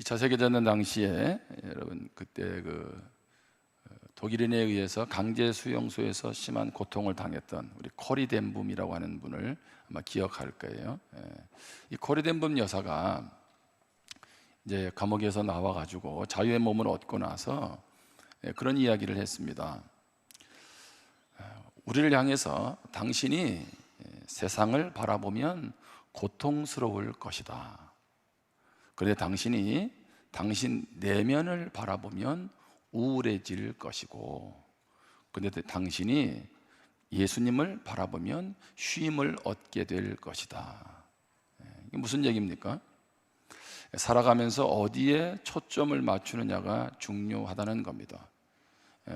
2차 세계대전 당시에 여러분 그때 독일인에 의해서 강제 수용소에서 심한 고통을 당했던 우리 코리 덴붐이라고 하는 분을 아마 기억할 거예요. 이 코리 덴붐 여사가 이제 감옥에서 나와 가지고 자유의 몸을 얻고 나서 그런 이야기를 했습니다. 우리를 향해서 당신이 세상을 바라보면 고통스러울 것이다. 그런데 당신이 당신 내면을 바라보면 우울해질 것이고, 그런데 당신이 예수님을 바라보면 쉼을 얻게 될 것이다. 이게 무슨 얘기입니까? 살아가면서 어디에 초점을 맞추느냐가 중요하다는 겁니다.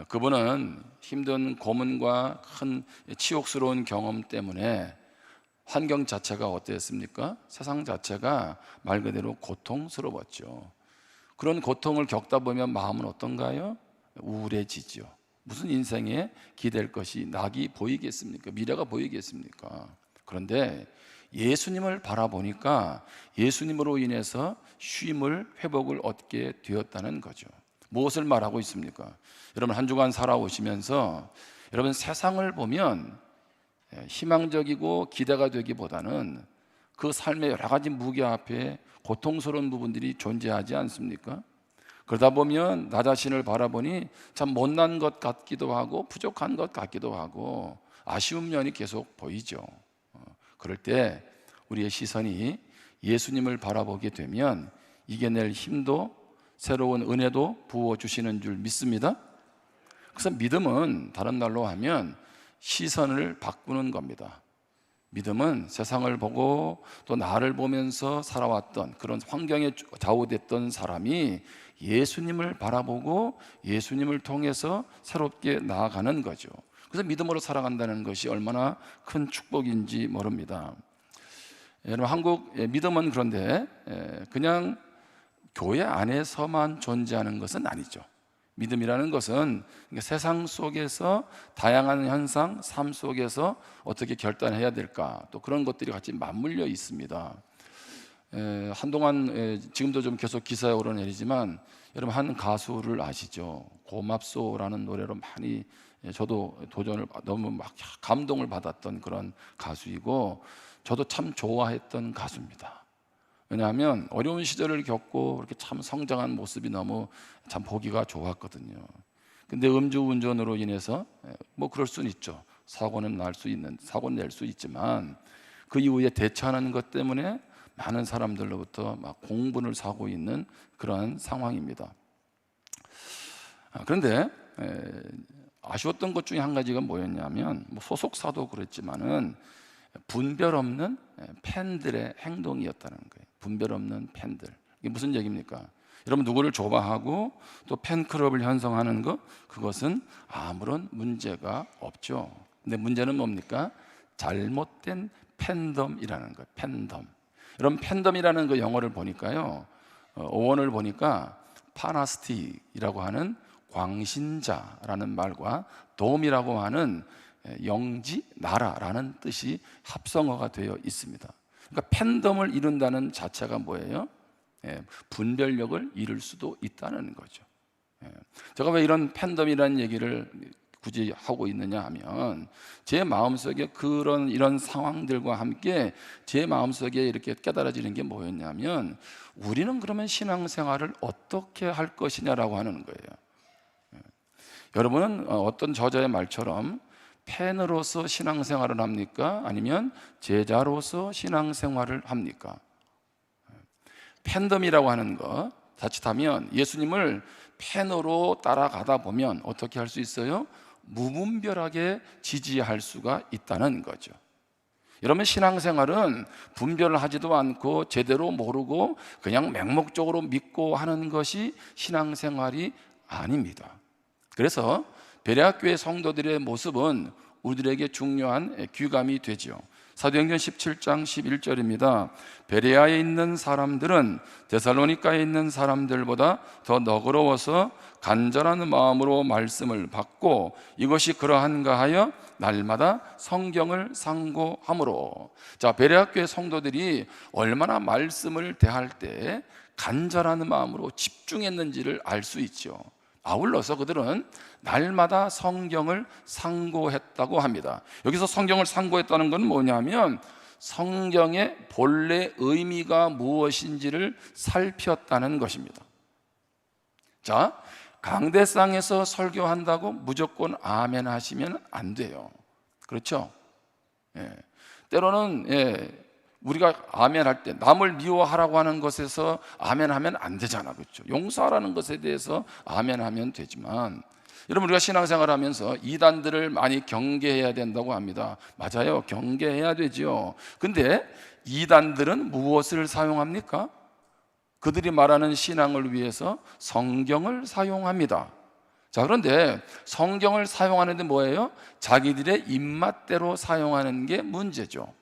그분은 힘든 고문과 큰 치욕스러운 경험 때문에 환경 자체가 어땠습니까? 세상 자체가 말 그대로 고통스러웠죠. 그런 고통을 겪다 보면 마음은 어떤가요? 우울해지죠. 무슨 인생에 기댈 것이 낙이 보이겠습니까? 미래가 보이겠습니까? 그런데 예수님을 바라보니까 예수님으로 인해서 쉼을, 회복을 얻게 되었다는 거죠. 무엇을 말하고 있습니까? 여러분 한 주간 살아오시면서 여러분 세상을 보면 희망적이고 기대가 되기보다는 그 삶의 여러 가지 무게 앞에 고통스러운 부분들이 존재하지 않습니까? 그러다 보면 나 자신을 바라보니 참 못난 것 같기도 하고 부족한 것 같기도 하고 아쉬운 면이 계속 보이죠. 그럴 때 우리의 시선이 예수님을 바라보게 되면 이겨낼 힘도 새로운 은혜도 부어주시는 줄 믿습니다. 그래서 믿음은 다른 말로 하면 시선을 바꾸는 겁니다. 믿음은 세상을 보고 또 나를 보면서 살아왔던 그런 환경에 좌우됐던 사람이 예수님을 바라보고 예수님을 통해서 새롭게 나아가는 거죠. 그래서 믿음으로 살아간다는 것이 얼마나 큰 축복인지 모릅니다. 여러분 한국 믿음은 그런데 그냥 교회 안에서만 존재하는 것은 아니죠. 믿음이라는 것은 세상 속에서 다양한 현상, 삶 속에서 어떻게 결단해야 될까, 또 그런 것들이 같이 맞물려 있습니다. 한동안 지금도 좀 계속 기사에 오르내리지만 여러분 한 가수를 아시죠? 고맙소라는 노래로 많이 저도 도전을 너무 막 감동을 받았던 그런 가수이고 저도 참 좋아했던 가수입니다. 왜냐하면 어려운 시절을 겪고 그렇게 참 성장한 모습이 너무 참 보기가 좋았거든요. 근데 음주운전으로 인해서 뭐 그럴 수는 있죠. 사고는 낼 수 있지만 그 이후에 대처하는 것 때문에 많은 사람들로부터 막 공분을 사고 있는 그런 상황입니다. 그런데 아쉬웠던 것 중에 한 가지가 뭐였냐면 뭐 소속사도 그랬지만은 분별 없는 팬들의 행동이었다는 거예요. 분별 없는 팬들. 이게 무슨 얘기입니까? 여러분 누구를 좋아하고 또 팬클럽을 형성하는 것, 그것은 아무런 문제가 없죠. 근데 문제는 뭡니까? 잘못된 팬덤이라는 거예요. 팬덤. 여러분 팬덤이라는 그 영어를 보니까요, 어원을 보니까 파나스틱이라고 하는 광신자라는 말과 돔이라고 하는 영지, 나라라는 뜻이 합성어가 되어 있습니다. 그러니까 팬덤을 이룬다는 자체가 뭐예요? 분별력을 잃을 수도 있다는 거죠. 제가 왜 이런 팬덤이라는 얘기를 굳이 하고 있느냐 하면 제 마음속에 이런 상황들과 함께 제 마음속에 이렇게 깨달아지는 게 뭐였냐면 우리는 그러면 신앙생활을 어떻게 할 것이냐라고 하는 거예요. 여러분은 어떤 저자의 말처럼 팬으로서 신앙생활을 합니까? 아니면 제자로서 신앙생활을 합니까? 팬덤이라고 하는 것, 자칫하면 예수님을 팬으로 따라가다 보면 어떻게 할 수 있어요? 무분별하게 지지할 수가 있다는 거죠. 여러분 신앙생활은 분별을 하지도 않고 제대로 모르고 그냥 맹목적으로 믿고 하는 것이 신앙생활이 아닙니다. 그래서 베레아교회 성도들의 모습은 우리들에게 중요한 귀감이 되죠. 사도행전 17장 11절입니다. 베레아에 있는 사람들은 데살로니가에 있는 사람들보다 더 너그러워서 간절한 마음으로 말씀을 받고 이것이 그러한가 하여 날마다 성경을 상고함으로. 자, 베레아 교회 성도들이 얼마나 말씀을 대할 때 간절한 마음으로 집중했는지를 알 수 있죠. 아울러서 그들은 날마다 성경을 상고했다고 합니다. 여기서 성경을 상고했다는 건 뭐냐면 성경의 본래 의미가 무엇인지를 살폈다는 것입니다. 자, 강대상에서 설교한다고 무조건 아멘 하시면 안 돼요. 그렇죠? 때로는 우리가 아멘 할 때 남을 미워하라고 하는 것에서 아멘 하면 안 되잖아. 그렇죠? 용서하라는 것에 대해서 아멘 하면 되지만, 여러분, 우리가 신앙생활 하면서 이단들을 많이 경계해야 된다고 합니다. 맞아요. 경계해야 되죠. 근데 이단들은 무엇을 사용합니까? 그들이 말하는 신앙을 위해서 성경을 사용합니다. 자, 그런데 성경을 사용하는데 뭐예요? 자기들의 입맛대로 사용하는 게 문제죠.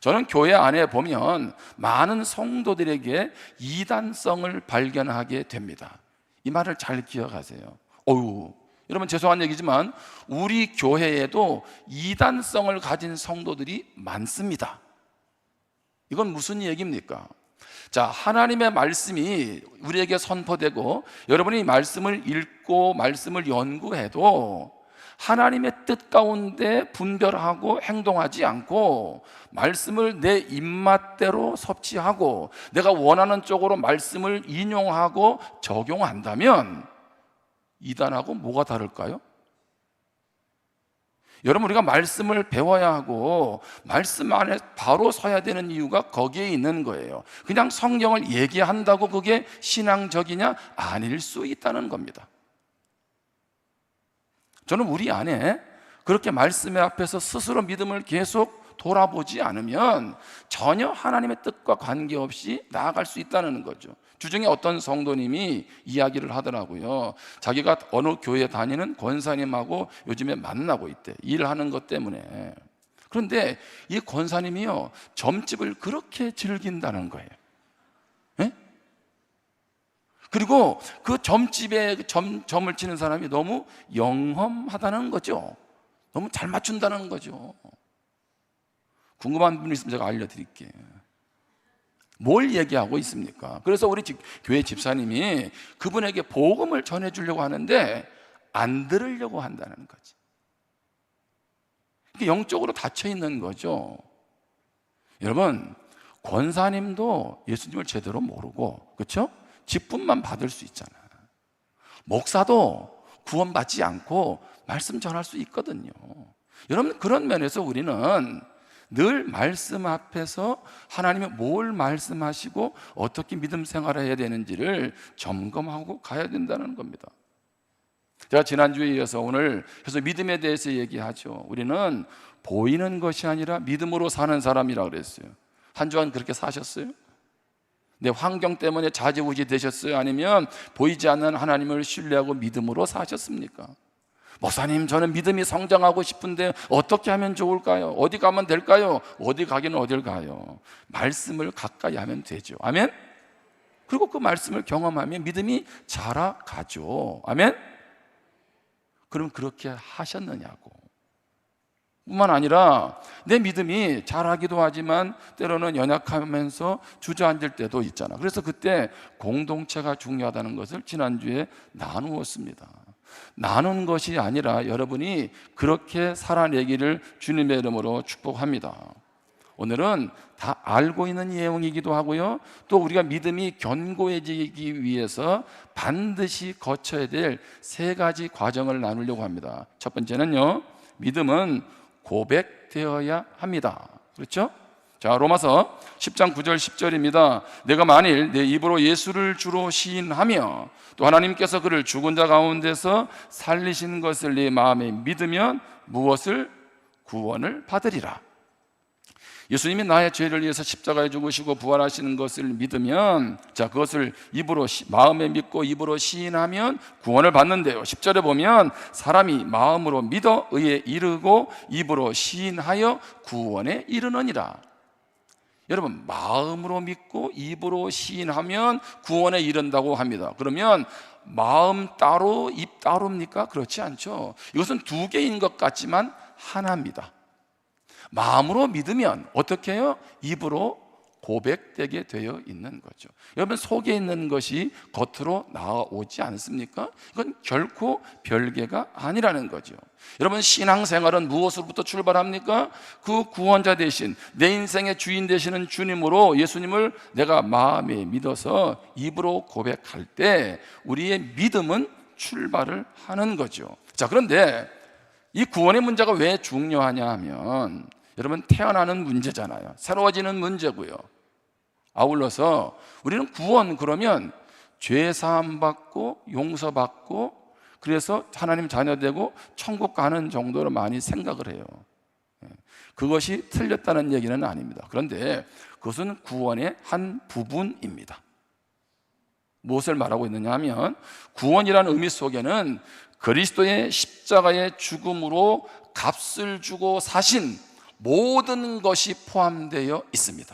저는 교회 안에 보면 많은 성도들에게 이단성을 발견하게 됩니다. 이 말을 잘 기억하세요. 여러분, 죄송한 얘기지만 우리 교회에도 이단성을 가진 성도들이 많습니다. 이건 무슨 얘기입니까? 자, 하나님의 말씀이 우리에게 선포되고 여러분이 말씀을 읽고 말씀을 연구해도 하나님의 뜻 가운데 분별하고 행동하지 않고 말씀을 내 입맛대로 섭취하고 내가 원하는 쪽으로 말씀을 인용하고 적용한다면 이단하고 뭐가 다를까요? 여러분, 우리가 말씀을 배워야 하고 말씀 안에 바로 서야 되는 이유가 거기에 있는 거예요. 그냥 성경을 얘기한다고 그게 신앙적이냐? 아닐 수 있다는 겁니다. 저는 우리 안에 그렇게 말씀의 앞에서 스스로 믿음을 계속 돌아보지 않으면 전혀 하나님의 뜻과 관계없이 나아갈 수 있다는 거죠. 주중에 어떤 성도님이 이야기를 하더라고요. 자기가 어느 교회 다니는 권사님하고 요즘에 만나고 있대. 일하는 것 때문에. 그런데 이 권사님이요, 점집을 그렇게 즐긴다는 거예요. 그리고 그 점집에 점을 치는 사람이 너무 영험하다는 거죠. 너무 잘 맞춘다는 거죠. 궁금한 분 있으면 제가 알려드릴게요. 뭘 얘기하고 있습니까? 그래서 우리 교회 집사님이 그분에게 복음을 전해주려고 하는데 안 들으려고 한다는 거지. 영적으로 닫혀 있는 거죠. 여러분, 권사님도 예수님을 제대로 모르고, 그렇죠? 직분만 받을 수 있잖아. 목사도 구원받지 않고 말씀 전할 수 있거든요. 여러분, 그런 면에서 우리는 늘 말씀 앞에서 하나님이 뭘 말씀하시고 어떻게 믿음 생활을 해야 되는지를 점검하고 가야 된다는 겁니다. 제가 지난주에 이어서 오늘 그래서 믿음에 대해서 얘기하죠. 우리는 보이는 것이 아니라 믿음으로 사는 사람이라고 그랬어요. 한 주간 그렇게 사셨어요? 내 환경 때문에 좌지우지 되셨어요? 아니면 보이지 않는 하나님을 신뢰하고 믿음으로 사셨습니까? 목사님, 저는 믿음이 성장하고 싶은데 어떻게 하면 좋을까요? 어디 가면 될까요? 어디 가기는 어딜 가요? 말씀을 가까이 하면 되죠. 아멘? 그리고 그 말씀을 경험하면 믿음이 자라가죠. 아멘? 그럼 그렇게 하셨느냐고. 뿐만 아니라 내 믿음이 자라기도 하지만 때로는 연약하면서 주저앉을 때도 있잖아. 그래서 그때 공동체가 중요하다는 것을 지난주에 나누었습니다. 나눈 것이 아니라 여러분이 그렇게 살아내기를 주님의 이름으로 축복합니다. 오늘은 다 알고 있는 내용이기도 하고요, 또 우리가 믿음이 견고해지기 위해서 반드시 거쳐야 될 세 가지 과정을 나누려고 합니다. 첫 번째는요, 믿음은 고백되어야 합니다. 그렇죠? 자, 로마서 10장 9절 10절입니다. 내가 만일 내 입으로 예수를 주로 시인하며 또 하나님께서 그를 죽은 자 가운데서 살리신 것을 네 마음에 믿으면 무엇을? 구원을 받으리라. 예수님이 나의 죄를 위해서 십자가에 죽으시고 부활하시는 것을 믿으면, 자, 그것을 입으로 마음에 믿고 입으로 시인하면 구원을 받는데요, 10절에 보면 사람이 마음으로 믿어 의에 이르고 입으로 시인하여 구원에 이르느니라. 여러분, 마음으로 믿고 입으로 시인하면 구원에 이른다고 합니다. 그러면 마음 따로 입 따로입니까? 그렇지 않죠. 이것은 두 개인 것 같지만 하나입니다. 마음으로 믿으면 어떻게 해요? 입으로 고백되게 되어 있는 거죠. 여러분, 속에 있는 것이 겉으로 나오지 않습니까? 이건 결코 별개가 아니라는 거죠. 여러분, 신앙생활은 무엇으로부터 출발합니까? 그 구원자 되신, 내 인생의 주인 되시는 주님으로 예수님을 내가 마음에 믿어서 입으로 고백할 때 우리의 믿음은 출발을 하는 거죠. 자, 그런데 이 구원의 문제가 왜 중요하냐 하면, 여러분, 태어나는 문제잖아요. 새로워지는 문제고요. 아울러서 우리는 구원, 그러면 죄 사함 받고 용서받고 그래서 하나님 자녀 되고 천국 가는 정도로 많이 생각을 해요. 그것이 틀렸다는 얘기는 아닙니다. 그런데 그것은 구원의 한 부분입니다. 무엇을 말하고 있느냐 하면, 구원이라는 의미 속에는 그리스도의 십자가의 죽음으로 값을 주고 사신 모든 것이 포함되어 있습니다.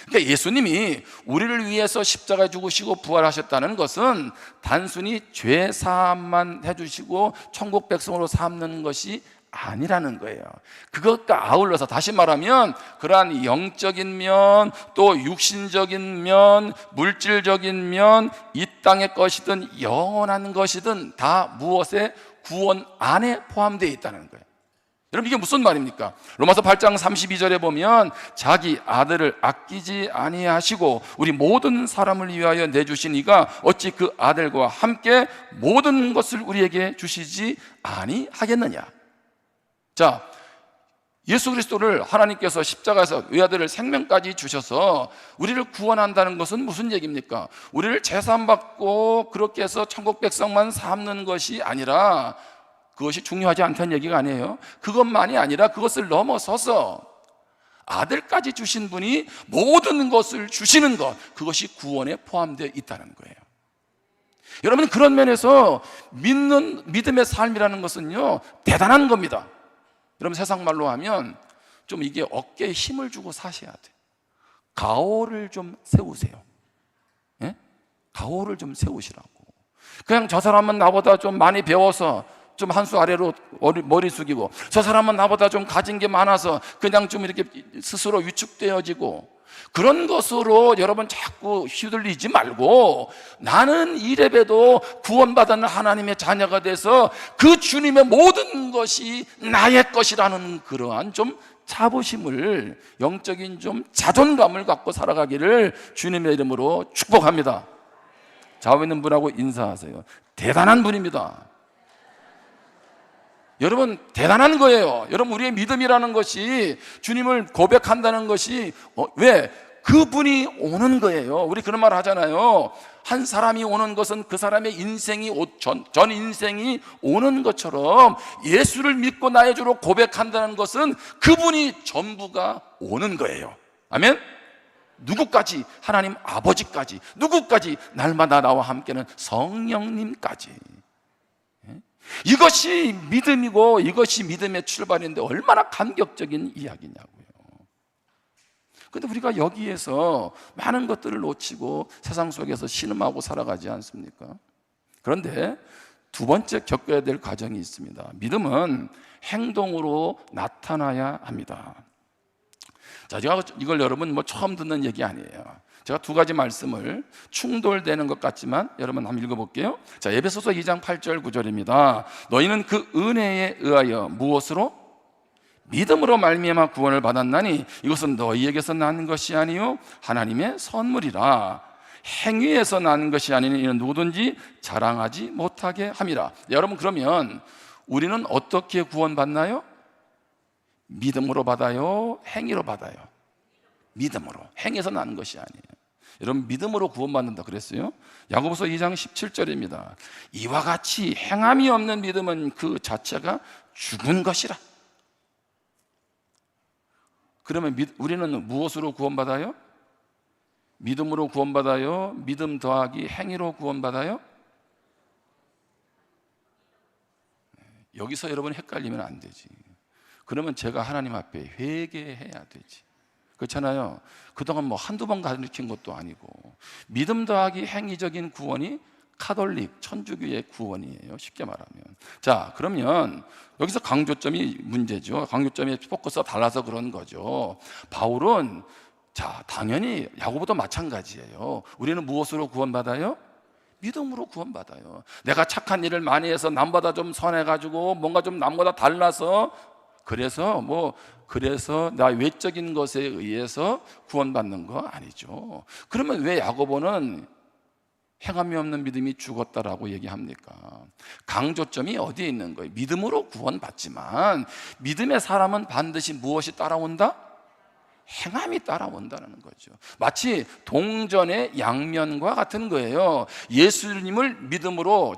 그러니까 예수님이 우리를 위해서 십자가에 죽으시고 부활하셨다는 것은 단순히 죄 사함만 해주시고 천국 백성으로 삼는 것이 아니라는 거예요. 그것과 아울러서 다시 말하면 그러한 영적인 면, 또 육신적인 면, 물질적인 면, 이 땅의 것이든 영원한 것이든 다 무엇에? 구원 안에 포함되어 있다는 거예요. 여러분, 이게 무슨 말입니까? 로마서 8장 32절에 보면 자기 아들을 아끼지 아니하시고 우리 모든 사람을 위하여 내주신 이가 어찌 그 아들과 함께 모든 것을 우리에게 주시지 아니하겠느냐. 자, 예수 그리스도를 하나님께서 십자가에서 외아들을 생명까지 주셔서 우리를 구원한다는 것은 무슨 얘기입니까? 우리를 제사함받고 그렇게 해서 천국 백성만 삼는 것이 아니라, 그것이 중요하지 않다는 얘기가 아니에요. 그것만이 아니라 그것을 넘어서서 아들까지 주신 분이 모든 것을 주시는 것, 그것이 구원에 포함되어 있다는 거예요. 여러분, 그런 면에서 믿음의 삶이라는 것은요, 대단한 겁니다. 여러분, 세상 말로 하면 좀 이게 어깨에 힘을 주고 사셔야 돼요. 가오를 좀 세우세요. 예? 가오를 좀 세우시라고. 그냥 저 사람은 나보다 좀 많이 배워서 좀 한 수 아래로 머리 숙이고, 저 사람은 나보다 좀 가진 게 많아서 그냥 좀 이렇게 스스로 위축되어지고, 그런 것으로 여러분 자꾸 휘둘리지 말고, 나는 이래봬도 구원받은 하나님의 자녀가 돼서 그 주님의 모든 것이 나의 것이라는 그러한 좀 자부심을, 영적인 좀 자존감을 갖고 살아가기를 주님의 이름으로 축복합니다. 좌우에 있는 분하고 인사하세요. 대단한 분입니다. 여러분, 대단한 거예요. 여러분, 우리의 믿음이라는 것이, 주님을 고백한다는 것이 왜? 그분이 오는 거예요. 우리 그런 말 하잖아요. 한 사람이 오는 것은 그 사람의 인생이 전 인생이 오는 것처럼, 예수를 믿고 나의 주로 고백한다는 것은 그분이 전부가 오는 거예요. 아멘? 누구까지? 하나님 아버지까지. 누구까지? 날마다 나와 함께는 성령님까지. 이것이 믿음이고 이것이 믿음의 출발인데 얼마나 감격적인 이야기냐고요. 그런데 우리가 여기에서 많은 것들을 놓치고 세상 속에서 신음하고 살아가지 않습니까? 그런데 두 번째 겪어야 될 과정이 있습니다. 믿음은 행동으로 나타나야 합니다. 자, 제가 이걸 여러분 처음 듣는 얘기 아니에요. 제가 두 가지 말씀을 충돌되는 것 같지만 여러분 한번 읽어볼게요. 자, 에베소서 2장 8절 9절입니다. 너희는 그 은혜에 의하여 무엇으로? 믿음으로 말미암아 구원을 받았나니 이것은 너희에게서 난 것이 아니요 하나님의 선물이라. 행위에서 난 것이 아니니 이는 누구든지 자랑하지 못하게 함이라. 여러분, 그러면 우리는 어떻게 구원받나요? 믿음으로 받아요? 행위로 받아요? 믿음으로. 행해서 나는 것이 아니에요. 여러분, 믿음으로 구원받는다 그랬어요. 야고보서 2장 17절입니다. 이와 같이 행함이 없는 믿음은 그 자체가 죽은 것이라. 그러면 우리는 무엇으로 구원받아요? 믿음으로 구원받아요? 믿음 더하기 행위로 구원받아요? 여기서 여러분 헷갈리면 안 되지. 그러면 제가 하나님 앞에 회개해야 되지. 그렇잖아요. 그동안 한두 번 가르친 것도 아니고. 믿음 더하기 행위적인 구원이 카톨릭 천주교의 구원이에요, 쉽게 말하면. 자, 그러면 여기서 강조점이 문제죠. 강조점의 포커스가 달라서 그런 거죠. 바울은 자, 당연히 야고보도 마찬가지예요. 우리는 무엇으로 구원받아요? 믿음으로 구원받아요. 내가 착한 일을 많이 해서 남보다 좀 선해가지고 뭔가 좀 남보다 달라서 그래서 나 외적인 것에 의해서 구원받는 거 아니죠. 그러면 왜 야고보는 행함이 없는 믿음이 죽었다라고 얘기합니까? 강조점이 어디에 있는 거예요? 믿음으로 구원받지만 믿음의 사람은 반드시 무엇이 따라온다? 행함이 따라온다는 거죠. 마치 동전의 양면과 같은 거예요. 예수님을 믿음으로,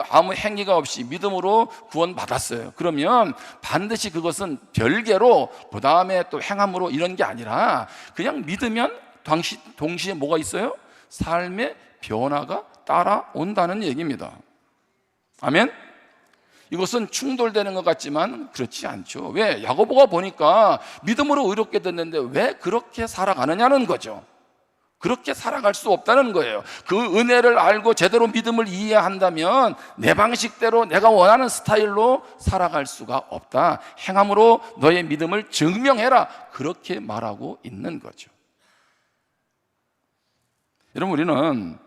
아무 행위가 없이 믿음으로 구원받았어요. 그러면 반드시 그것은 별개로 그 다음에 또 행함으로 이런 게 아니라 그냥 믿으면 동시에 뭐가 있어요? 삶의 변화가 따라온다는 얘기입니다. 아멘? 이것은 충돌되는 것 같지만 그렇지 않죠. 왜? 야고보가 보니까 믿음으로 의롭게 됐는데 왜 그렇게 살아가느냐는 거죠. 그렇게 살아갈 수 없다는 거예요. 그 은혜를 알고 제대로 믿음을 이해한다면 내 방식대로 내가 원하는 스타일로 살아갈 수가 없다. 행함으로 너의 믿음을 증명해라. 그렇게 말하고 있는 거죠. 여러분, 우리는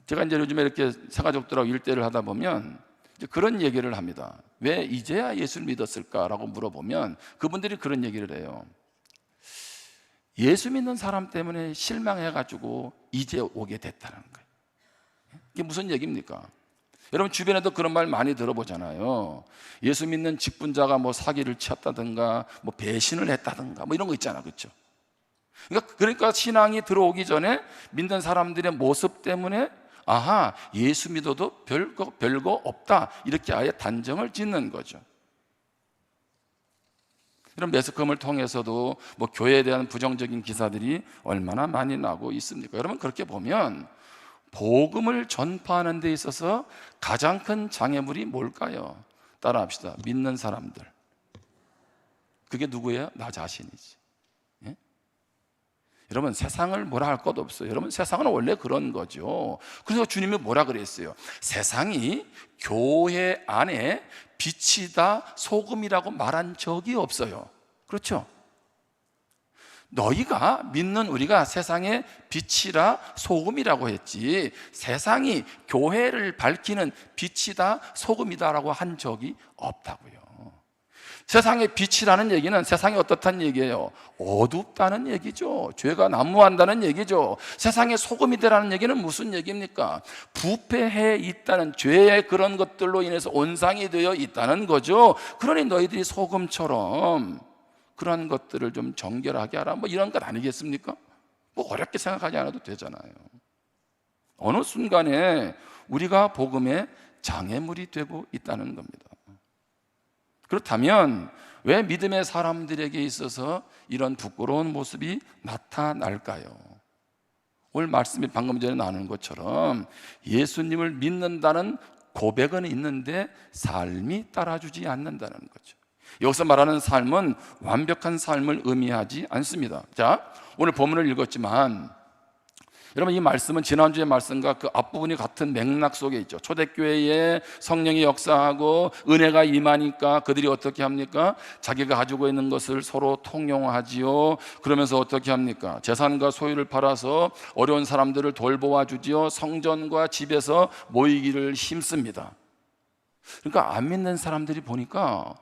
제가 이제 요즘에 이렇게 사가족들하고 일대를 하다 보면 이제 그런 얘기를 합니다. 왜 이제야 예수를 믿었을까라고 물어보면 그분들이 그런 얘기를 해요. 예수 믿는 사람 때문에 실망해가지고 이제 오게 됐다는 거예요. 이게 무슨 얘기입니까? 여러분 주변에도 그런 말 많이 들어보잖아요. 예수 믿는 직분자가 뭐 사기를 쳤다든가 뭐 배신을 했다든가 뭐 이런 거 있잖아, 그렇죠? 그러니까 신앙이 들어오기 전에 믿는 사람들의 모습 때문에 아하, 예수 믿어도 별거 없다, 이렇게 아예 단정을 짓는 거죠. 이런 매스컴을 통해서도 뭐 교회에 대한 부정적인 기사들이 얼마나 많이 나고 있습니까? 여러분, 그렇게 보면 복음을 전파하는 데 있어서 가장 큰 장애물이 뭘까요? 따라합시다. 믿는 사람들. 그게 누구예요? 나 자신이지. 예? 여러분, 세상을 뭐라 할 것도 없어요. 여러분, 세상은 원래 그런 거죠. 그래서 주님이 뭐라 그랬어요? 세상이 교회 안에 빛이다, 소금이라고 말한 적이 없어요. 그렇죠? 너희가 믿는 우리가 세상의 빛이라 소금이라고 했지, 세상이 교회를 밝히는 빛이다, 소금이다라고 한 적이 없다고요. 세상의 빛이라는 얘기는 세상이 어떻다는 얘기예요? 어둡다는 얘기죠. 죄가 난무한다는 얘기죠. 세상의 소금이 되라는 얘기는 무슨 얘기입니까? 부패해 있다는, 죄의 그런 것들로 인해서 온상이 되어 있다는 거죠. 그러니 너희들이 소금처럼 그런 것들을 좀 정결하게 하라, 뭐 이런 것 아니겠습니까? 뭐 어렵게 생각하지 않아도 되잖아요. 어느 순간에 우리가 복음의 장애물이 되고 있다는 겁니다. 그렇다면 왜 믿음의 사람들에게 있어서 이런 부끄러운 모습이 나타날까요? 오늘 말씀이 방금 전에 나눈 것처럼 예수님을 믿는다는 고백은 있는데 삶이 따라주지 않는다는 거죠. 여기서 말하는 삶은 완벽한 삶을 의미하지 않습니다. 자, 오늘 본문을 읽었지만 여러분, 이 말씀은 지난주의 말씀과 그 앞부분이 같은 맥락 속에 있죠. 초대교회에 성령이 역사하고 은혜가 임하니까 그들이 어떻게 합니까? 자기가 가지고 있는 것을 서로 통용하지요. 그러면서 어떻게 합니까? 재산과 소유를 팔아서 어려운 사람들을 돌보아 주지요. 성전과 집에서 모이기를 힘씁니다. 그러니까 안 믿는 사람들이 보니까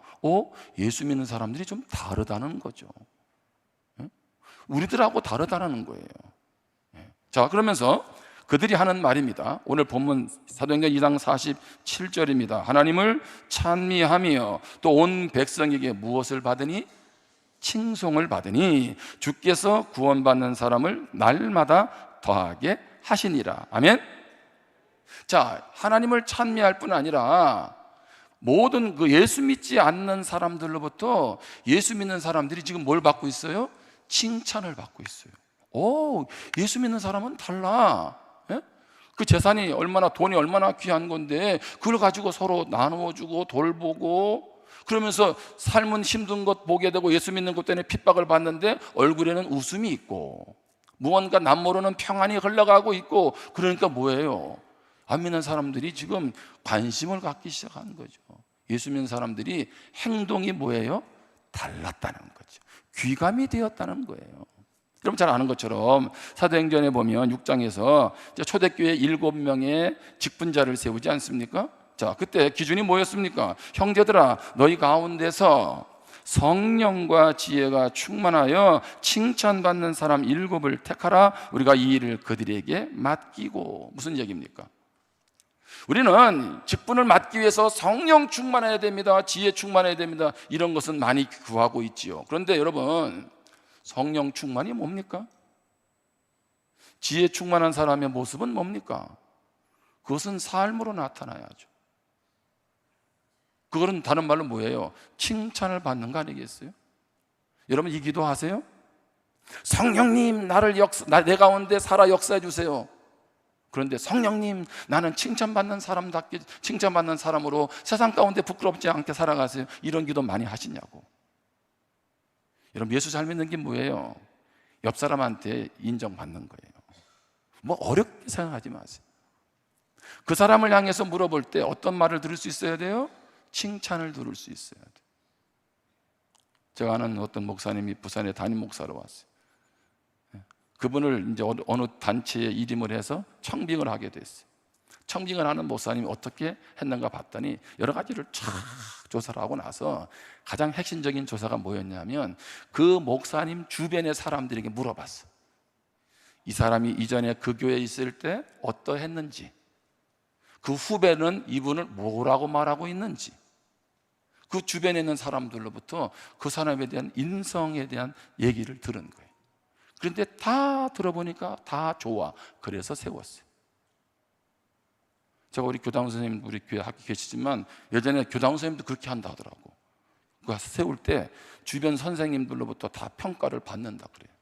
예수 믿는 사람들이 좀 다르다는 거죠. 우리들하고 다르다는 거예요. 자, 그러면서 그들이 하는 말입니다. 오늘 본문 사도행전 2장 47절입니다. 하나님을 찬미하며 또 온 백성에게 무엇을 받으니? 칭송을 받으니 주께서 구원받는 사람을 날마다 더하게 하시니라. 아멘. 자, 하나님을 찬미할 뿐 아니라 모든 그 예수 믿지 않는 사람들로부터 예수 믿는 사람들이 지금 뭘 받고 있어요? 칭찬을 받고 있어요. 예수 믿는 사람은 달라. 예? 그 재산이 돈이 얼마나 귀한 건데 그걸 가지고 서로 나누어주고 돌보고 그러면서 삶은 힘든 것 보게 되고 예수 믿는 것 때문에 핍박을 받는데 얼굴에는 웃음이 있고 무언가 남모르는 평안이 흘러가고 있고, 그러니까 뭐예요? 안 믿는 사람들이 지금 관심을 갖기 시작하는 거죠. 예수 믿는 사람들이 행동이 뭐예요? 달랐다는 거죠. 귀감이 되었다는 거예요. 여러분 잘 아는 것처럼 사도행전에 보면 6장에서 초대교회 7명의 직분자를 세우지 않습니까? 자, 그때 기준이 뭐였습니까? 형제들아, 너희 가운데서 성령과 지혜가 충만하여 칭찬받는 사람 7을 택하라. 우리가 이 일을 그들에게 맡기고. 무슨 얘기입니까? 우리는 직분을 맡기 위해서 성령 충만해야 됩니다, 지혜 충만해야 됩니다, 이런 것은 많이 구하고 있지요. 그런데 여러분, 성령 충만이 뭡니까? 지혜 충만한 사람의 모습은 뭡니까? 그것은 삶으로 나타나야죠. 그거는 다른 말로 뭐예요? 칭찬을 받는 거 아니겠어요? 여러분 이 기도하세요? 성령님, 내 가운데 살아 역사해 주세요. 그런데 성령님, 나는 칭찬받는 사람답게, 칭찬받는 사람으로 세상 가운데 부끄럽지 않게 살아가세요. 이런 기도 많이 하시냐고. 여러분, 예수 잘 믿는 게 뭐예요? 옆 사람한테 인정받는 거예요. 뭐 어렵게 생각하지 마세요. 그 사람을 향해서 물어볼 때 어떤 말을 들을 수 있어야 돼요? 칭찬을 들을 수 있어야 돼요. 제가 아는 어떤 목사님이 부산에 담임 목사로 왔어요. 그분을 이제 어느 단체에 일임을 해서 청빙을 하게 됐어요. 청빙을 하는 목사님이 어떻게 했는가 봤더니 여러 가지를 쫙 조사를 하고 나서 가장 핵심적인 조사가 뭐였냐면, 그 목사님 주변의 사람들에게 물어봤어요. 이 사람이 이전에 그 교회에 있을 때 어떠했는지, 그 후배는 이분을 뭐라고 말하고 있는지, 그 주변에 있는 사람들로부터 그 사람에 대한 인성에 대한 얘기를 들은 거예요. 그런데 다 들어보니까 다 좋아. 그래서 세웠어요. 제가 우리 교당 선생님, 우리 교회 학교 계시지만 예전에 교당 선생님도 그렇게 한다 하더라고. 그 세울 때 주변 선생님들로부터 다 평가를 받는다 그래요.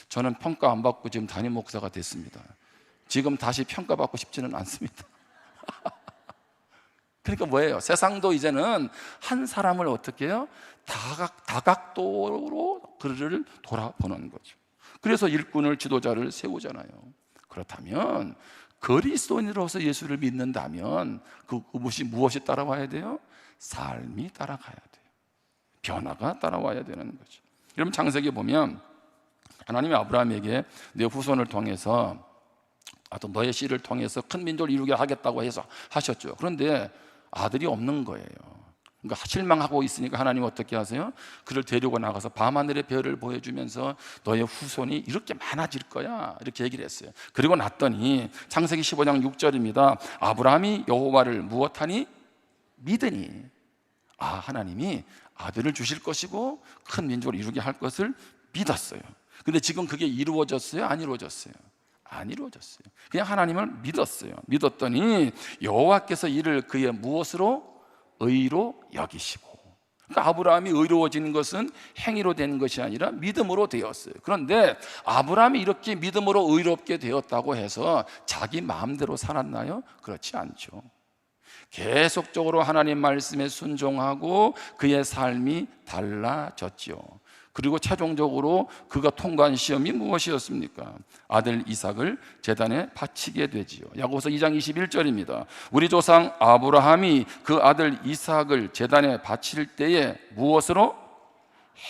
저는 평가 안 받고 지금 담임 목사가 됐습니다. 지금 다시 평가받고 싶지는 않습니다. 그러니까 뭐예요? 세상도 이제는 한 사람을 어떻게 해요? 다각도로 그를 돌아보는 거죠. 그래서 일꾼을, 지도자를 세우잖아요. 그렇다면 그리스도인으로서 예수를 믿는다면 무엇이 따라와야 돼요? 삶이 따라가야 돼요. 변화가 따라와야 되는 거죠. 여러분, 창세기 보면 하나님이 아브라함에게 내 후손을 통해서, 또 너의 씨를 통해서 큰 민족을 이루게 하겠다고 해서 하셨죠. 그런데 아들이 없는 거예요. 그러니까 실망하고 있으니까 하나님 어떻게 하세요? 그를 데리고 나가서 밤하늘의 별을 보여주면서 너의 후손이 이렇게 많아질 거야, 이렇게 얘기를 했어요. 그리고 났더니 창세기 15장 6절입니다. 아브라함이 여호와를 무엇하니? 믿으니. 하나님이 아들을 주실 것이고 큰 민족을 이루게 할 것을 믿었어요. 근데 지금 그게 이루어졌어요? 안 이루어졌어요? 안 이루어졌어요. 그냥 하나님을 믿었어요. 믿었더니 여호와께서 이를 그의 무엇으로? 의로 여기시고. 그러니까 아브라함이 의로워지는 것은 행위로 된 것이 아니라 믿음으로 되었어요. 그런데 아브라함이 이렇게 믿음으로 의롭게 되었다고 해서 자기 마음대로 살았나요? 그렇지 않죠. 계속적으로 하나님 말씀에 순종하고 그의 삶이 달라졌죠. 그리고 최종적으로 그가 통과한 시험이 무엇이었습니까? 아들 이삭을 제단에 바치게 되지요. 야고보서 2장 21절입니다. 우리 조상 아브라함이 그 아들 이삭을 제단에 바칠 때에 무엇으로?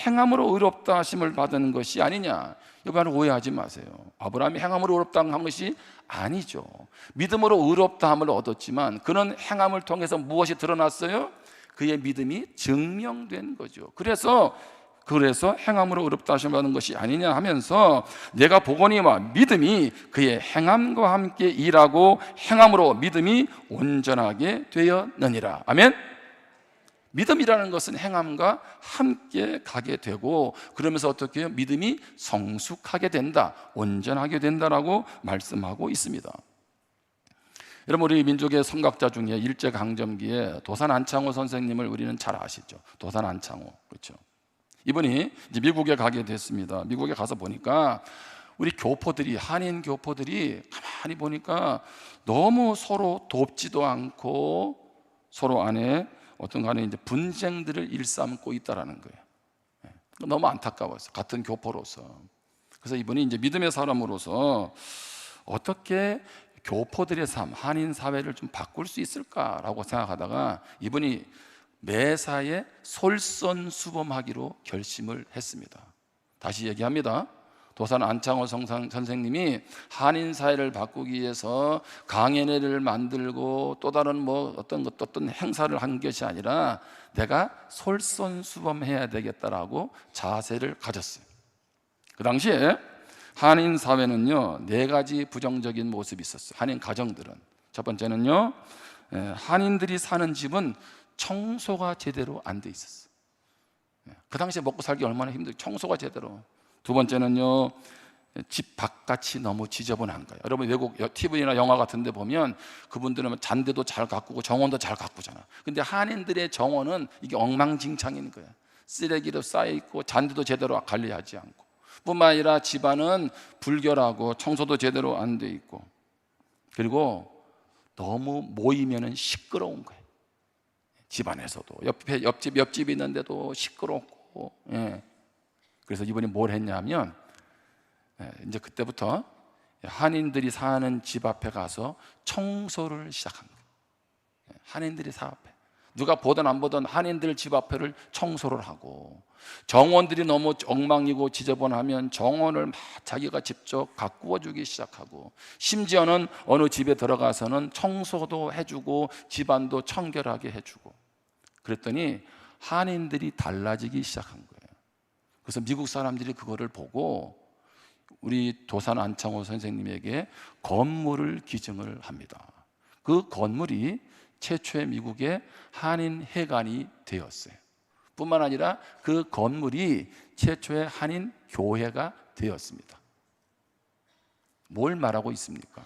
행함으로 의롭다 하심을 받은 것이 아니냐. 여러분 오해하지 마세요. 아브라함이 행함으로 의롭다 한 것이 아니죠. 믿음으로 의롭다 함을 얻었지만 그는 행함을 통해서 무엇이 드러났어요? 그의 믿음이 증명된 거죠. 그래서 행함으로 의롭다 하심을 받은 것이 아니냐 하면서, 내가 보거니와 믿음이 그의 행함과 함께 일하고 행함으로 믿음이 온전하게 되었느니라. 아멘. 믿음이라는 것은 행함과 함께 가게 되고, 그러면서 어떻게 해요? 믿음이 성숙하게 된다, 온전하게 된다라고 말씀하고 있습니다. 여러분, 우리 민족의 성각자 중에 일제강점기에 도산 안창호 선생님을 우리는 잘 아시죠? 도산 안창호, 그렇죠? 이분이 이제 미국에 가게 됐습니다. 미국에 가서 보니까 우리 교포들이, 한인 교포들이 가만히 보니까 너무 서로 돕지도 않고 서로 안에 어떤 간에 이제 분쟁들을 일삼고 있다라는 거예요. 너무 안타까웠어요. 같은 교포로서. 그래서 이분이 이제 믿음의 사람으로서 어떻게 교포들의 삶, 한인 사회를 좀 바꿀 수 있을까라고 생각하다가 이분이 매사에 솔선수범하기로 결심을 했습니다. 다시 얘기합니다. 도산 안창호 선생님이 한인 사회를 바꾸기 위해서 강연회를 만들고 또 다른 어떤 행사를 한 것이 아니라 내가 솔선수범해야 되겠다라고 자세를 가졌어요. 그 당시에 한인 사회는요 4가지 부정적인 모습이 있었어요. 한인 가정들은. 첫 번째는요 한인들이 사는 집은 청소가 제대로 안 돼 있었어요. 그 당시에 먹고 살기 얼마나 힘들어요. 청소가 제대로. 두 번째는요 집 바깥이 너무 지저분한 거예요. 여러분 외국 TV나 영화 같은 데 보면 그분들은 잔디도 잘 가꾸고 정원도 잘 가꾸잖아. 근데 한인들의 정원은 이게 엉망진창인 거예요. 쓰레기도 쌓여있고 잔디도 제대로 관리하지 않고, 뿐만 아니라 집안은 불결하고 청소도 제대로 안 돼 있고, 그리고 너무 모이면은 시끄러운 거예요. 집안에서도 옆집이 있는데도 시끄럽고. 그래서 이분이 뭘 했냐면 이제 그때부터 한인들이 사는 집 앞에 가서 청소를 시작한 거예요. 한인들이 사 앞에 누가 보든 안 보든 한인들 집 앞에를 청소를 하고, 정원들이 너무 엉망이고 지저분하면 정원을 막 자기가 직접 가꾸어 주기 시작하고, 심지어는 어느 집에 들어가서는 청소도 해주고 집안도 청결하게 해주고. 그랬더니 한인들이 달라지기 시작한 거예요. 그래서 미국 사람들이 그거를 보고 우리 도산 안창호 선생님에게 건물을 기증을 합니다. 그 건물이 최초의 미국의 한인 회관이 되었어요. 뿐만 아니라 그 건물이 최초의 한인 교회가 되었습니다. 뭘 말하고 있습니까?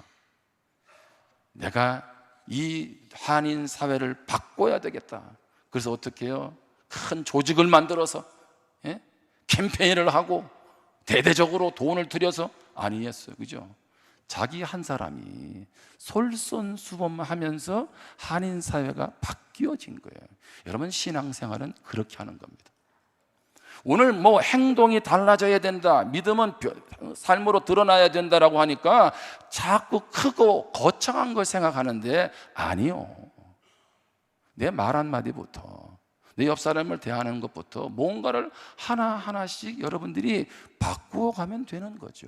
내가 이 한인 사회를 바꿔야 되겠다. 그래서 어떻게 해요? 큰 조직을 만들어서 캠페인을 하고 대대적으로 돈을 들여서 아니었어요. 그죠? 자기 한 사람이 솔선수범하면서 한인 사회가 바뀌어진 거예요. 여러분, 신앙생활은 그렇게 하는 겁니다. 오늘 행동이 달라져야 된다, 믿음은 삶으로 드러나야 된다라고 하니까 자꾸 크고 거창한 걸 생각하는데, 아니요. 내 말 한마디부터, 내 옆 사람을 대하는 것부터 뭔가를 하나하나씩 여러분들이 바꾸어 가면 되는 거죠.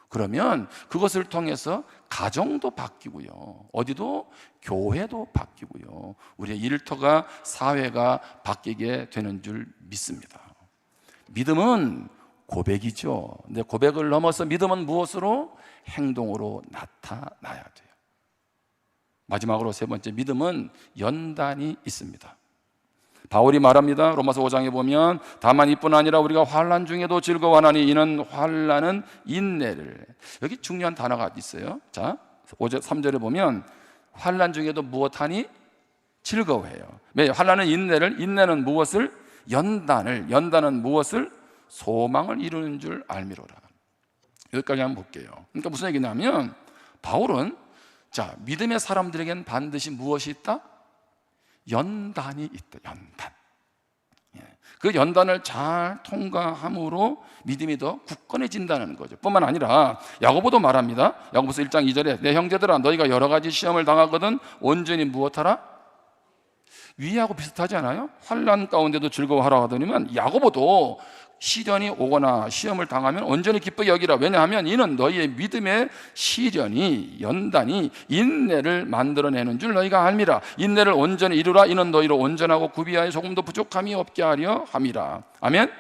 그러면 그것을 통해서 가정도 바뀌고요, 어디도 교회도 바뀌고요, 우리의 일터가, 사회가 바뀌게 되는 줄 믿습니다. 믿음은 고백이죠. 근데 고백을 넘어서 믿음은 무엇으로? 행동으로 나타나야 돼요. 마지막으로 세 번째, 믿음은 연단이 있습니다. 바울이 말합니다. 로마서 5장에 보면 다만 이뿐 아니라 우리가 환난 중에도 즐거워하나니 이는 환난은 인내를. 여기 중요한 단어가 있어요. 자, 3절에 보면 환난 중에도 무엇하니? 즐거워해요. 왜? 환난은 인내를, 인내는 무엇을? 연단을, 연단은 무엇을? 소망을 이루는 줄 알미로라. 여기까지 한번 볼게요. 그러니까 무슨 얘기냐면 바울은 믿음의 사람들에게는 반드시 무엇이 있다? 연단이 있다. 연단. 그 연단을 잘 통과함으로 믿음이 더 굳건해진다는 거죠. 뿐만 아니라 야고보도 말합니다. 야고보서 1장 2절에 내 형제들아 너희가 여러 가지 시험을 당하거든 온전히 무엇하라? 위하고 비슷하지 않아요? 환난 가운데도 즐거워하라 하더니만 야고보도 시련이 오거나 시험을 당하면 온전히 기쁘게 여기라. 왜냐하면 이는 너희의 믿음의 시련이, 연단이 인내를 만들어내는 줄 너희가 알미라. 인내를 온전히 이루라. 이는 너희로 온전하고 구비하여 조금도 부족함이 없게 하려 함이라. 아멘.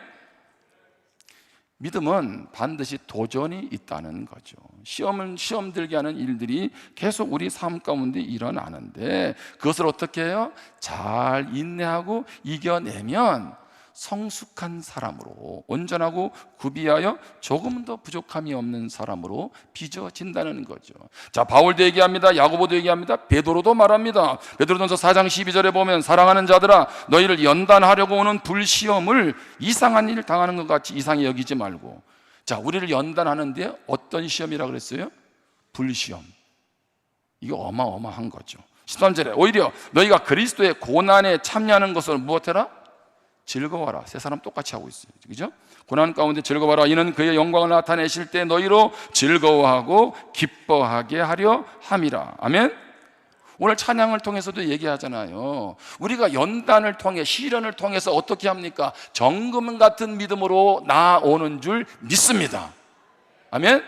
믿음은 반드시 도전이 있다는 거죠. 시험 들게 하는 일들이 계속 우리 삶 가운데 일어나는데 그것을 어떻게 해요? 잘 인내하고 이겨내면 성숙한 사람으로, 온전하고 구비하여 조금도 부족함이 없는 사람으로 빚어진다는 거죠. 자, 바울도 얘기합니다. 야고보도 얘기합니다. 베드로도 말합니다. 베드로전서 4장 12절에 보면 사랑하는 자들아 너희를 연단하려고 오는 불시험을 이상한 일을 당하는 것 같이 이상히 여기지 말고. 자, 우리를 연단하는데 어떤 시험이라고 그랬어요? 불시험. 이게 어마어마한 거죠. 13절에 오히려 너희가 그리스도의 고난에 참여하는 것을 무엇해라? 즐거워라. 세 사람 똑같이 하고 있어요. 그죠? 고난 가운데 즐거워라. 이는 그의 영광을 나타내실 때 너희로 즐거워하고 기뻐하게 하려 함이라. 아멘. 오늘 찬양을 통해서도 얘기하잖아요. 우리가 연단을 통해, 시련을 통해서 어떻게 합니까? 정금 같은 믿음으로 나아오는 줄 믿습니다. 아멘?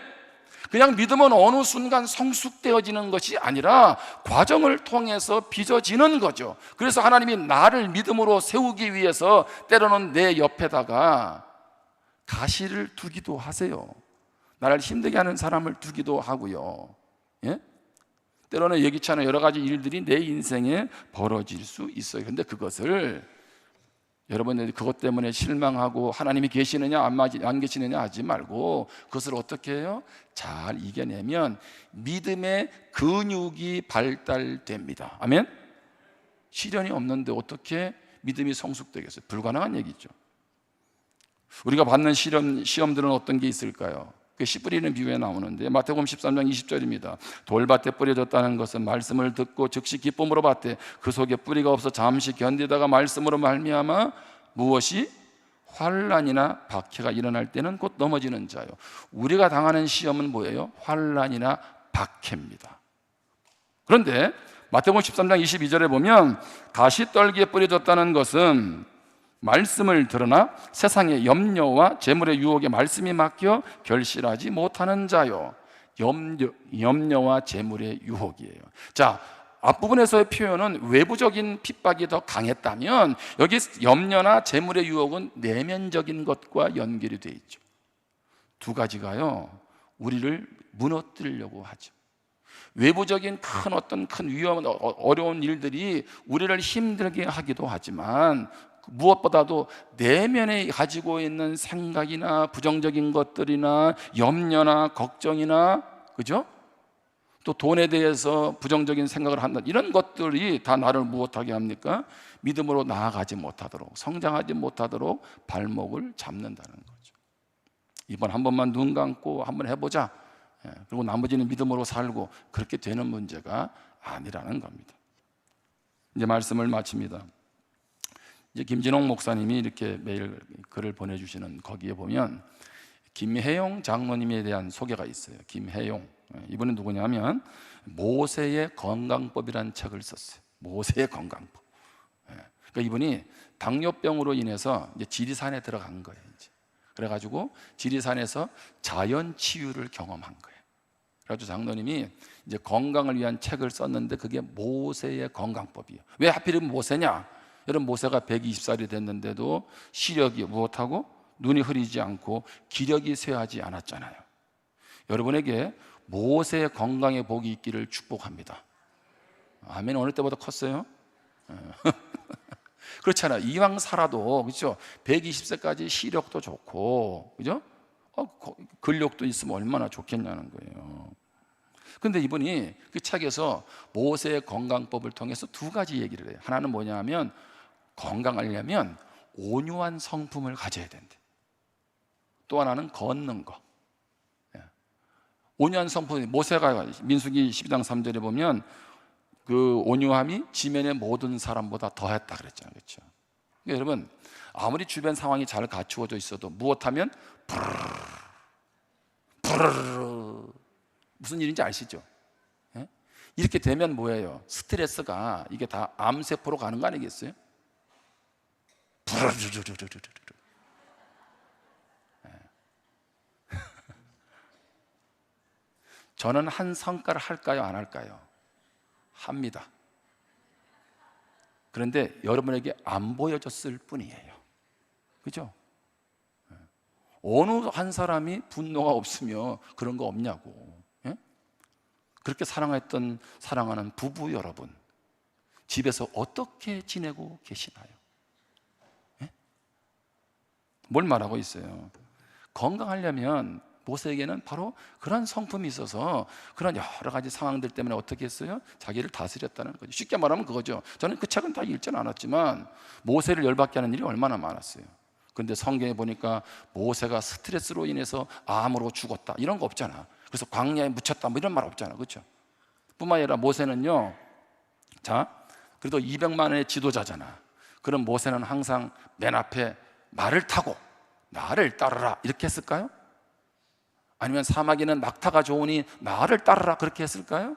그냥 믿음은 어느 순간 성숙되어지는 것이 아니라 과정을 통해서 빚어지는 거죠. 그래서 하나님이 나를 믿음으로 세우기 위해서 때로는 내 옆에다가 가시를 두기도 하세요. 나를 힘들게 하는 사람을 두기도 하고요. 예? 때로는 예기치 않은 여러 가지 일들이 내 인생에 벌어질 수 있어요. 그런데 그것을 여러분들이 그것 때문에 실망하고 하나님이 계시느냐 안 계시느냐 하지 말고 그것을 어떻게 해요? 잘 이겨내면 믿음의 근육이 발달됩니다. 아멘? 시련이 없는데 어떻게 믿음이 성숙되겠어요? 불가능한 얘기죠. 우리가 받는 시험들은 어떤 게 있을까요? 그 씨 뿌리는 비유에 나오는데 마태복음 13장 20절입니다. 돌밭에 뿌려졌다는 것은 말씀을 듣고 즉시 기쁨으로 받되 그 속에 뿌리가 없어 잠시 견디다가 말씀으로 말미암아 무엇이 환난이나 박해가 일어날 때는 곧 넘어지는 자요. 우리가 당하는 시험은 뭐예요? 환난이나 박해입니다. 그런데 마태복음 13장 22절에 보면 가시떨기에 뿌려졌다는 것은 말씀을 들으나 세상의 염려와 재물의 유혹에 말씀이 막혀 결실하지 못하는 자요. 염려와 재물의 유혹이에요. 자, 앞부분에서의 표현은 외부적인 핍박이 더 강했다면 여기 염려나 재물의 유혹은 내면적인 것과 연결이 되어 있죠. 두 가지가요, 우리를 무너뜨리려고 하죠. 외부적인 큰 위험, 어려운 일들이 우리를 힘들게 하기도 하지만 무엇보다도 내면에 가지고 있는 생각이나 부정적인 것들이나 염려나 걱정이나, 그죠? 또 돈에 대해서 부정적인 생각을 한다, 이런 것들이 다 나를 무엇하게 합니까? 믿음으로 나아가지 못하도록, 성장하지 못하도록 발목을 잡는다는 거죠. 이번 한 번만 눈 감고 한번 해보자, 그리고 나머지는 믿음으로 살고, 그렇게 되는 문제가 아니라는 겁니다. 이제 말씀을 마칩니다. 이제 김진홍 목사님이 이렇게 매일 글을 보내주시는 거기에 보면 김혜용 장로님에 대한 소개가 있어요. 김혜용, 이분은 누구냐면 모세의 건강법이라는 책을 썼어요. 모세의 건강법. 그러니까 이분이 당뇨병으로 인해서 이제 지리산에 들어간 거예요. 이제. 그래가지고 지리산에서 자연 치유를 경험한 거예요. 그래가지고 장로님이 이제 건강을 위한 책을 썼는데 그게 모세의 건강법이에요. 왜 하필이면 모세냐? 여러분, 모세가 120살이 됐는데도 시력이 무엇하고 눈이 흐리지 않고 기력이 쇠하지 않았잖아요. 여러분에게 모세의 건강의 복이 있기를 축복합니다. 아멘. 어느 때보다 컸어요? 그렇잖아요. 이왕 살아도, 그렇죠? 120세까지 시력도 좋고, 그죠? 근력도 있으면 얼마나 좋겠냐는 거예요. 근데 이분이 그 책에서 모세의 건강법을 통해서 두 가지 얘기를 해요. 하나는 뭐냐 하면 건강하려면 온유한 성품을 가져야 된대. 또 하나는 걷는 거. 온유한 성품, 모세가 민수기 12장 3절에 보면 그 온유함이 지면의 모든 사람보다 더했다 그랬잖아요. 그렇죠? 그러니까 여러분, 아무리 주변 상황이 잘 갖추어져 있어도 무엇하면 부르르 무슨 일인지 아시죠? 이렇게 되면 뭐예요? 스트레스가 이게 다 암세포로 가는 거 아니겠어요? 저는 한 성과를 할까요? 안 할까요? 합니다. 그런데 여러분에게 안 보여졌을 뿐이에요. 그죠? 어느 한 사람이 분노가 없으며 그런 거 없냐고. 그렇게 사랑하는 부부 여러분, 집에서 어떻게 지내고 계시나요? 뭘 말하고 있어요? 건강하려면 모세에게는 바로 그런 성품이 있어서 그런 여러 가지 상황들 때문에 어떻게 했어요? 자기를 다스렸다는 거죠. 쉽게 말하면 그거죠. 저는 그 책은 다 읽지는 않았지만 모세를 열받게 하는 일이 얼마나 많았어요. 근데 성경에 보니까 모세가 스트레스로 인해서 암으로 죽었다, 이런 거 없잖아. 그래서 광야에 묻혔다, 뭐 이런 말 없잖아. 그렇죠? 뿐만 아니라 모세는요, 자, 그래도 200만의 지도자잖아. 그럼 모세는 항상 맨 앞에 말을 타고 나를 따르라 이렇게 했을까요? 아니면 사마귀는 낙타가 좋으니 나를 따르라 그렇게 했을까요?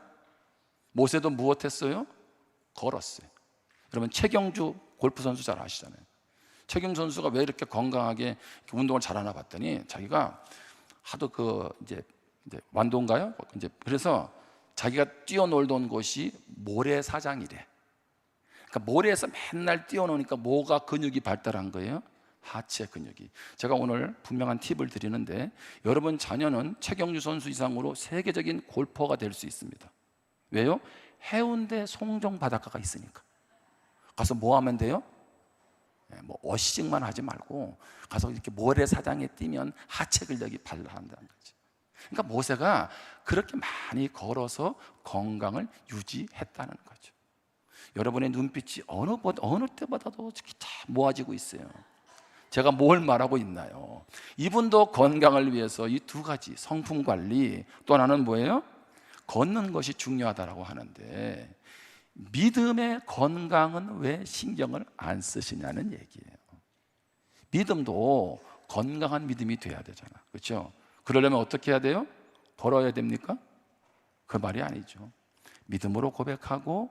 모세도 무엇했어요? 걸었어요. 여러분 최경주 골프 선수 잘 아시잖아요. 최경주 선수가 왜 이렇게 건강하게 운동을 잘하나 봤더니 자기가 하도 이제 완도인가요? 이제 그래서 자기가 뛰어놀던 곳이 모래사장이래. 그러니까 모래에서 맨날 뛰어노니까 뭐가 근육이 발달한 거예요? 하체 근육이. 제가 오늘 분명한 팁을 드리는데 여러분 자녀는 최경주 선수 이상으로 세계적인 골퍼가 될 수 있습니다. 왜요? 해운대 송정 바닷가가 있으니까. 가서 뭐 하면 돼요? 뭐 어시직만 하지 말고 가서 이렇게 모래사장에 뛰면 하체 근력이 발달한다는 거죠. 그러니까 모세가 그렇게 많이 걸어서 건강을 유지했다는 거죠. 여러분의 눈빛이 어느 때보다도 다 모아지고 있어요. 제가 뭘 말하고 있나요? 이분도 건강을 위해서 이 두 가지 성품 관리, 또 하나는 뭐예요? 걷는 것이 중요하다고 하는데 믿음의 건강은 왜 신경을 안 쓰시냐는 얘기예요. 믿음도 건강한 믿음이 돼야 되잖아, 그렇죠? 그러려면 어떻게 해야 돼요? 걸어야 됩니까? 그 말이 아니죠. 믿음으로 고백하고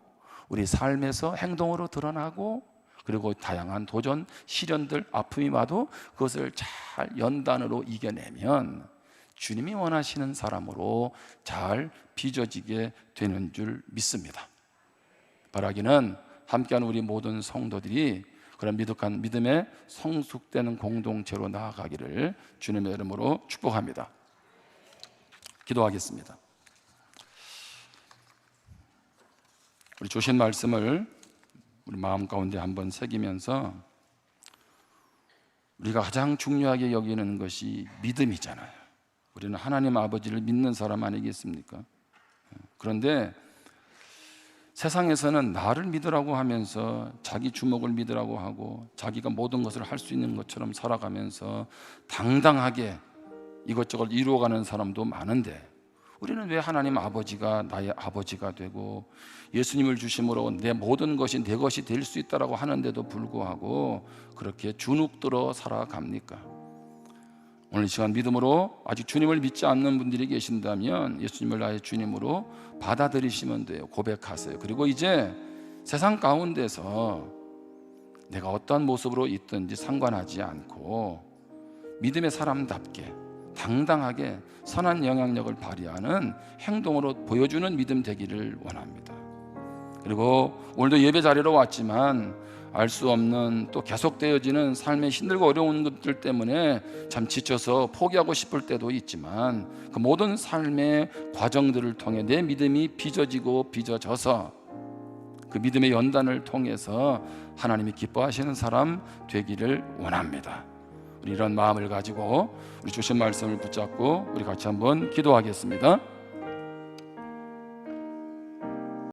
우리 삶에서 행동으로 드러나고 그리고 다양한 도전, 시련들, 아픔이 와도 그것을 잘 연단으로 이겨내면 주님이 원하시는 사람으로 잘 빚어지게 되는 줄 믿습니다. 바라기는 함께하는 우리 모든 성도들이 그런 믿음의 성숙되는 공동체로 나아가기를 주님의 이름으로 축복합니다. 기도하겠습니다. 우리 주신 말씀을 우리 마음 가운데 한번 새기면서 우리가 가장 중요하게 여기는 것이 믿음이잖아요. 우리는 하나님 아버지를 믿는 사람 아니겠습니까? 그런데 세상에서는 나를 믿으라고 하면서 자기 주먹을 믿으라고 하고 자기가 모든 것을 할 수 있는 것처럼 살아가면서 당당하게 이것저것 이루어가는 사람도 많은데 우리는 왜 하나님 아버지가 나의 아버지가 되고 예수님을 주심으로 내 모든 것이 내 것이 될 수 있다라고 하는데도 불구하고 그렇게 주눅들어 살아갑니까? 오늘 이 시간 믿음으로 아직 주님을 믿지 않는 분들이 계신다면 예수님을 나의 주님으로 받아들이시면 돼요. 고백하세요. 그리고 이제 세상 가운데서 내가 어떠한 모습으로 있든지 상관하지 않고 믿음의 사람답게 당당하게 선한 영향력을 발휘하는 행동으로 보여주는 믿음 되기를 원합니다. 그리고 오늘도 예배 자리로 왔지만 알 수 없는 또 계속되어지는 삶의 힘들고 어려운 것들 때문에 참 지쳐서 포기하고 싶을 때도 있지만 그 모든 삶의 과정들을 통해 내 믿음이 빚어지고 빚어져서 그 믿음의 연단을 통해서 하나님이 기뻐하시는 사람 되기를 원합니다. 우리 이런 마음을 가지고 우리 주신 말씀을 붙잡고 우리 같이 한번 기도하겠습니다.